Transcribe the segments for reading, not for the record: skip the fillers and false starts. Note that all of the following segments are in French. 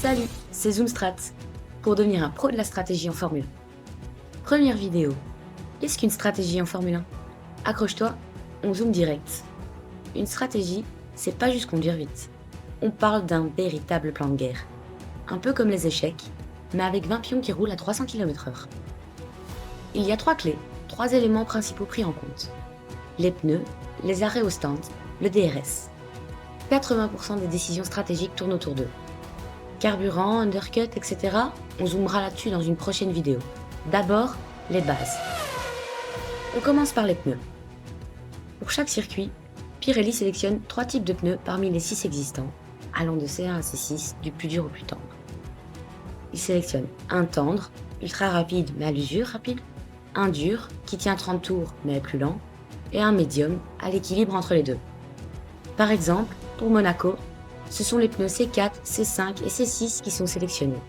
Salut, c'est Zoomstrat, pour devenir un pro de la stratégie en Formule 1. Première vidéo, qu'est-ce qu'une stratégie en Formule 1? Accroche-toi, on zoome direct. Une stratégie, c'est pas juste conduire vite. On parle d'un véritable plan de guerre. Un peu comme les échecs, mais avec 20 pions qui roulent à 300 km/h. Il y a 3 clés, 3 éléments principaux pris en compte. Les pneus, les arrêts au stand, le DRS. 80% des décisions stratégiques tournent autour d'eux. Carburant, undercut, etc. On zoomera là-dessus dans une prochaine vidéo. D'abord, les bases. On commence par les pneus. Pour chaque circuit, Pirelli sélectionne 3 types de pneus parmi les 6 existants, allant de C1 à C6, du plus dur au plus tendre. Il sélectionne un tendre, ultra rapide mais à l'usure rapide, un dur, qui tient 30 tours mais est plus lent, et un médium, à l'équilibre entre les deux. Par exemple, pour Monaco, ce sont les pneus C4, C5 et C6 qui sont sélectionnés.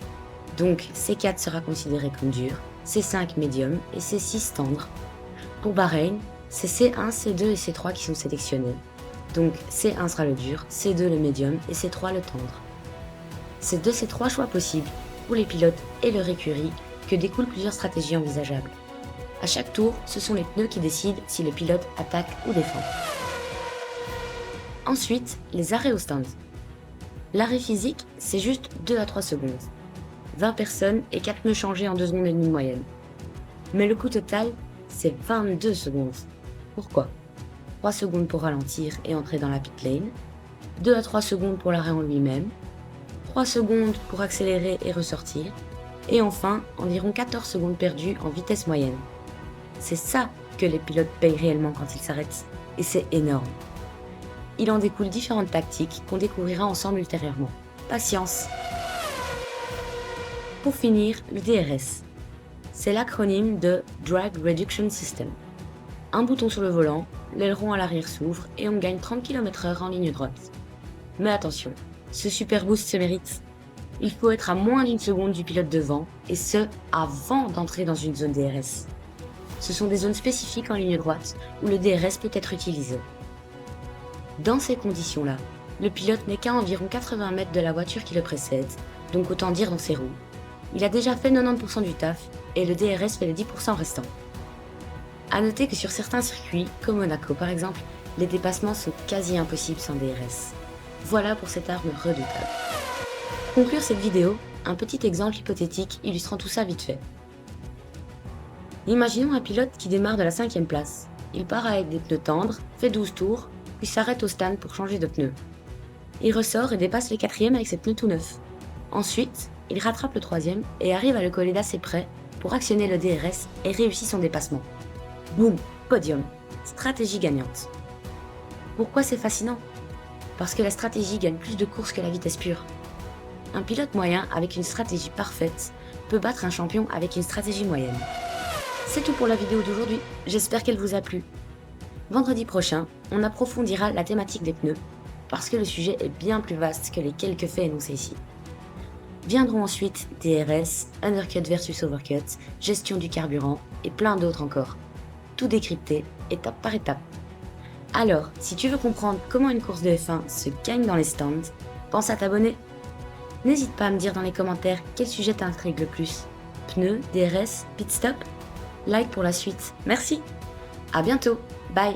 Donc C4 sera considéré comme dur, C5 médium et C6 tendre. Pour Bahreïn, c'est C1, C2 et C3 qui sont sélectionnés. Donc C1 sera le dur, C2 le médium et C3 le tendre. C'est de ces 3 choix possibles pour les pilotes et leur écurie que découlent plusieurs stratégies envisageables. À chaque tour, ce sont les pneus qui décident si le pilote attaque ou défend. Ensuite, les arrêts au stand. L'arrêt physique, c'est juste 2 à 3 secondes. 20 personnes et 4 pneus changés en 2 secondes et demie moyenne. Mais le coût total, c'est 22 secondes. Pourquoi? 3 secondes pour ralentir et entrer dans la pit lane, 2 à 3 secondes pour l'arrêt en lui-même, 3 secondes pour accélérer et ressortir, et enfin environ 14 secondes perdues en vitesse moyenne. C'est ça que les pilotes payent réellement quand ils s'arrêtent, et c'est énorme. Il en découle différentes tactiques qu'on découvrira ensemble ultérieurement. Patience! Pour finir, le DRS. C'est l'acronyme de Drag Reduction System. Un bouton sur le volant, l'aileron à l'arrière s'ouvre et on gagne 30 km/h en ligne droite. Mais attention, ce super boost se mérite. Il faut être à moins d'une seconde du pilote devant, et ce, avant d'entrer dans une zone DRS. Ce sont des zones spécifiques en ligne droite où le DRS peut être utilisé. Dans ces conditions-là, le pilote n'est qu'à environ 80 mètres de la voiture qui le précède, donc autant dire dans ses roues. Il a déjà fait 90% du taf, et le DRS fait les 10% restants. A noter que sur certains circuits, comme Monaco par exemple, les dépassements sont quasi impossibles sans DRS. Voilà pour cette arme redoutable. Pour conclure cette vidéo, un petit exemple hypothétique illustrant tout ça vite fait. Imaginons un pilote qui démarre de la 5e place. Il part avec des pneus tendres, fait 12 tours, puis s'arrête au stand pour changer de pneu. Il ressort et dépasse les 4e avec ses pneus tout neufs. Ensuite, il rattrape le 3e et arrive à le coller d'assez près pour actionner le DRS et réussit son dépassement. Boum, podium, stratégie gagnante. Pourquoi c'est fascinant? Parce que la stratégie gagne plus de courses que la vitesse pure. Un pilote moyen avec une stratégie parfaite peut battre un champion avec une stratégie moyenne. C'est tout pour la vidéo d'aujourd'hui, j'espère qu'elle vous a plu. Vendredi prochain, on approfondira la thématique des pneus, parce que le sujet est bien plus vaste que les quelques faits énoncés ici. Viendront ensuite DRS, undercut versus overcut, gestion du carburant et plein d'autres encore. Tout décrypté, étape par étape. Alors, si tu veux comprendre comment une course de F1 se gagne dans les stands, pense à t'abonner. N'hésite pas à me dire dans les commentaires quel sujet t'intrigue le plus. Pneus, DRS, pit stop? Like pour la suite. Merci. À bientôt. Bye.